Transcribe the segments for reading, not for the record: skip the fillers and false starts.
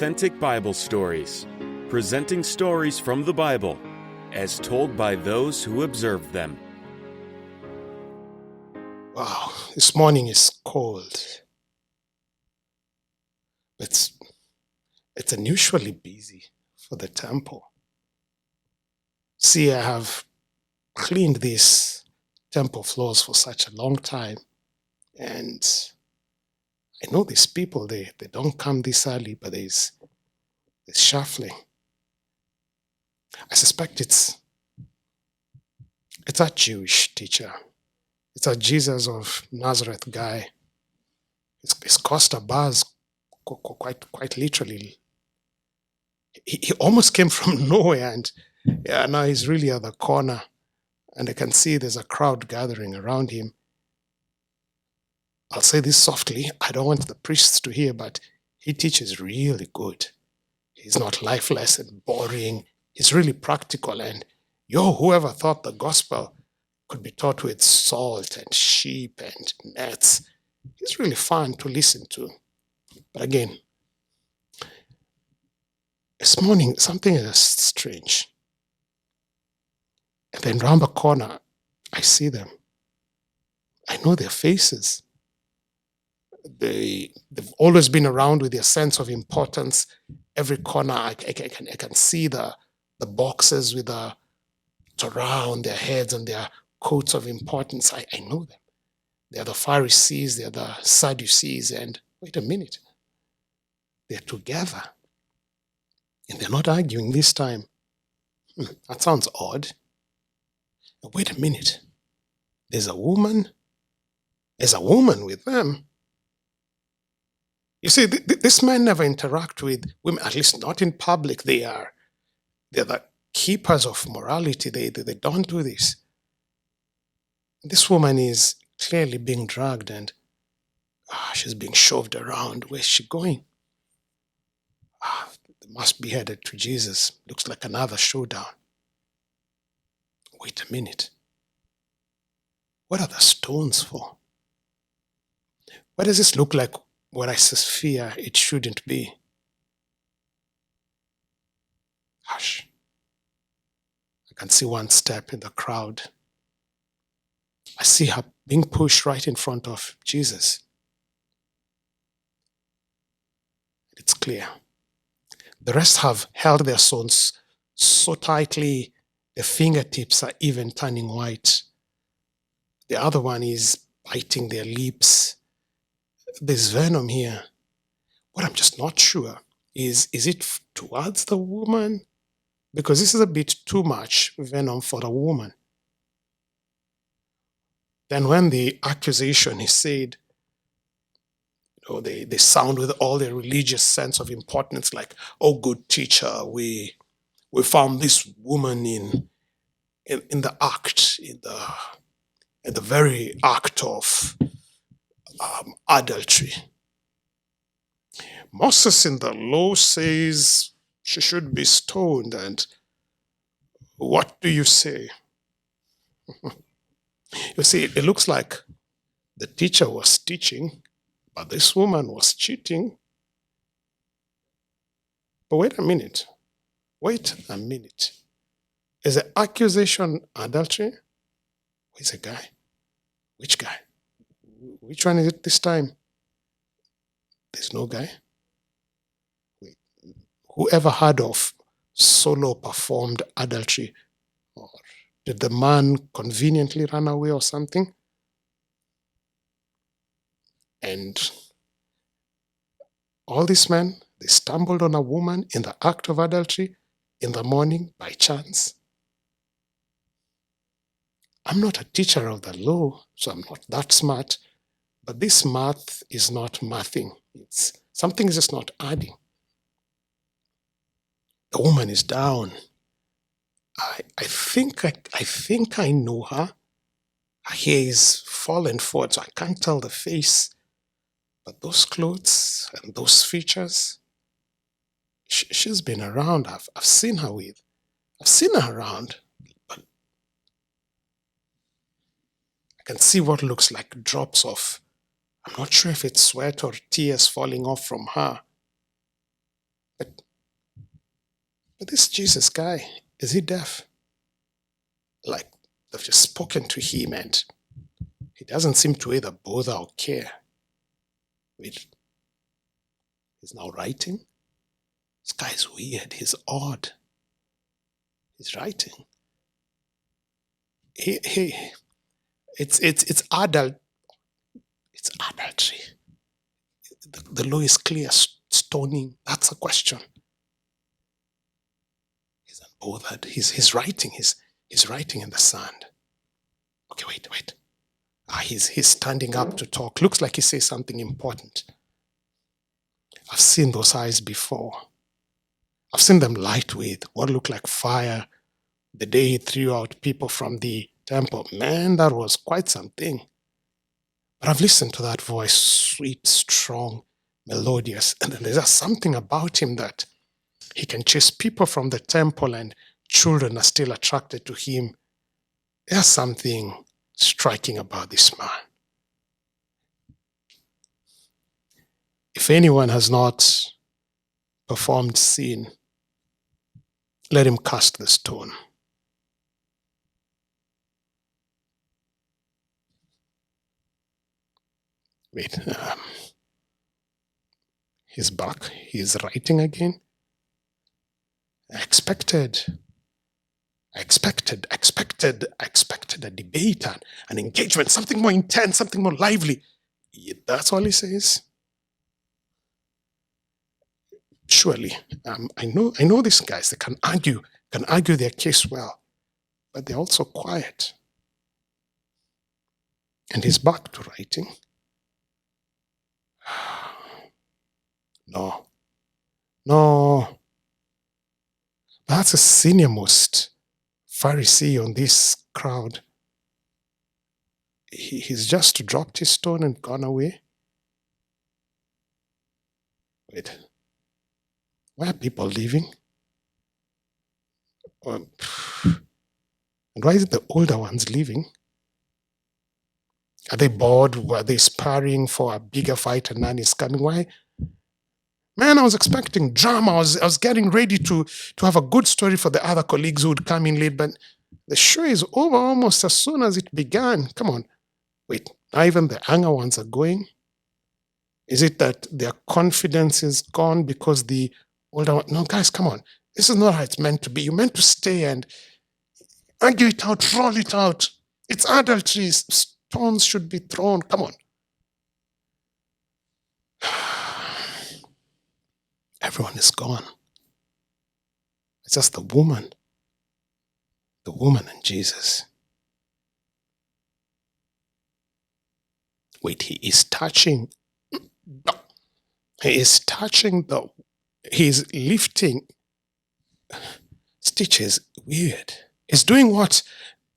authentic Bible stories, presenting stories from the Bible as told by those who observed them. Wow, this morning is cold. It's unusually busy for the temple. See, I have cleaned these temple floors for such a long time, and I know these people, they don't come this early, but there's shuffling. I suspect it's a Jewish teacher. It's a Jesus of Nazareth guy. It's caused a buzz quite literally. He almost came from nowhere, and now he's really at the corner, and I can see there's a crowd gathering around him. I'll say this softly. I don't want the priests to hear, but he teaches really good. He's not lifeless and boring. He's really practical, and whoever thought the gospel could be taught with salt and sheep and nets. He's really fun to listen to. But again, this morning, something is strange. And then round the corner, I see them. I know their faces. They've always been around with their sense of importance. Every corner, I can see the boxes with the around their heads and their coats of importance. I know them. They're the Pharisees, they're the Sadducees, and wait a minute. They're together. And they're not arguing this time. That sounds odd. Wait a minute. There's a woman with them. You see, this men never interact with women, at least not in public. They're the keepers of morality. They don't do this. This woman is clearly being dragged, and she's being shoved around. Where's she going? They must be headed to Jesus. Looks like another showdown. Wait a minute. What are the stones for? Why does this look like what I fear it shouldn't be? Hush. I can see one step in the crowd. I see her being pushed right in front of Jesus. It's clear. The rest have held their stones so tightly, their fingertips are even turning white. The other one is biting their lips. There's venom here. What I'm just not sure is it towards the woman? Because this is a bit too much venom for a woman. Then when the accusation is said, they sound with all their religious sense of importance, like, "Oh, good teacher, we found this woman in the act, in the very act of adultery. Moses in the law says she should be stoned, and what do you say?" You see, it looks like the teacher was teaching, but this woman was cheating. But wait a minute. Is the accusation adultery? Where's the guy? Which guy? Which one is it this time? There's no guy. Wait. Whoever heard of solo performed adultery? Or did the man conveniently run away or something? And all these men, they stumbled on a woman in the act of adultery in the morning by chance. I'm not a teacher of the law, so I'm not that smart, but this math is not mathing. Something is just not adding. The woman is down. I think I know her. Her hair is fallen forward, so I can't tell the face. But those clothes and those features, she's been around. I've seen her around, but I can see what looks like drops of, I'm not sure if it's sweat or tears falling off from her. But this Jesus guy, is he deaf? Like, they've just spoken to him and he doesn't seem to either bother or care. Wait, he's now writing? This guy's weird. He's odd. He's writing. It's adult. It's adultery. The law is clear. Stoning. That's a question. He's unbothered. He's writing. He's writing in the sand. Okay, wait. He's standing up to talk. Looks like he says something important. I've seen those eyes before. I've seen them light with what looked like fire the day he threw out people from the temple. Man, that was quite something. But I've listened to that voice, sweet, strong, melodious, and then there's just something about him that he can chase people from the temple and children are still attracted to him. There's something striking about this man. If anyone has not performed sin, let him cast the stone. Wait, he's back. He's writing again. I expected a debate, an engagement, something more intense, something more lively. That's all he says. Surely, I know these guys. They can argue their case well, but they're also quiet. And he's back to writing. No. That's the senior most Pharisee on this crowd. He's just dropped his stone and gone away. Wait, why are people leaving? And why is it the older ones leaving? Are they bored? Were they sparring for a bigger fight and none is coming? Why? Man, I was expecting drama. I was getting ready to have a good story for the other colleagues who would come in late, but the show is over almost as soon as it began. Come on. Wait, now even the younger ones are going? Is it that their confidence is gone because the older one? No, guys, come on. This is not how it's meant to be. You're meant to stay and argue it out, roll it out. It's adultery. Stones should be thrown. Come on. Everyone is gone. It's just the woman and Jesus. Wait, he's lifting stitches. Weird. He's doing what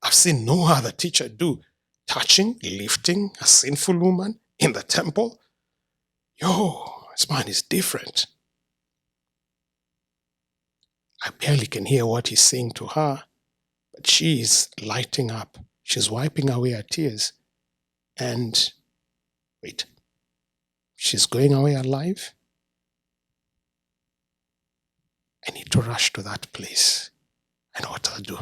I've seen no other teacher do. Touching, lifting a sinful woman in the temple. This man is different. I barely can hear what he's saying to her, but she's lighting up. She's wiping away her tears. And wait, she's going away alive? I need to rush to that place. I know what I'll do.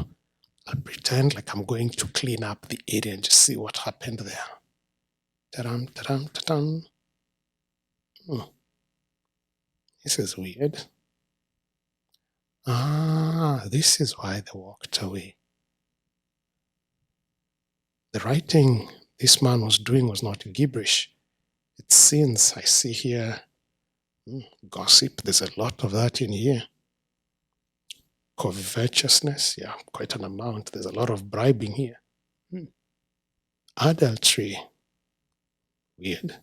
I'll pretend like I'm going to clean up the area and just see what happened there. Ta-dam, ta-dam, ta-dam. This is weird. This is why they walked away. The writing this man was doing was not gibberish. It's sins. I see here. Gossip. There's a lot of that in here. Covetousness. Yeah, quite an amount. There's a lot of bribing here. Adultery. Weird.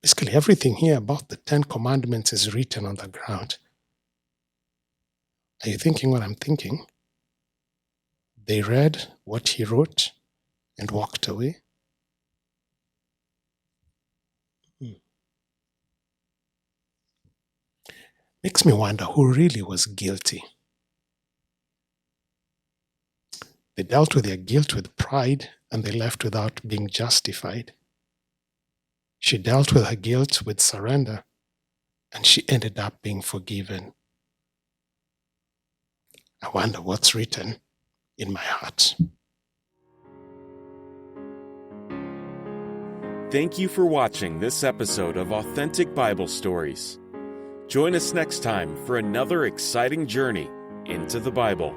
Basically, everything here about the 10 Commandments is written on the ground. Are you thinking what I'm thinking? They read what he wrote and walked away. Makes me wonder who really was guilty. They dealt with their guilt with pride and they left without being justified. She dealt with her guilt with surrender and she ended up being forgiven. I wonder what's written in my heart. Thank you for watching this episode of Authentic Bible Stories. Join us next time for another exciting journey into the Bible.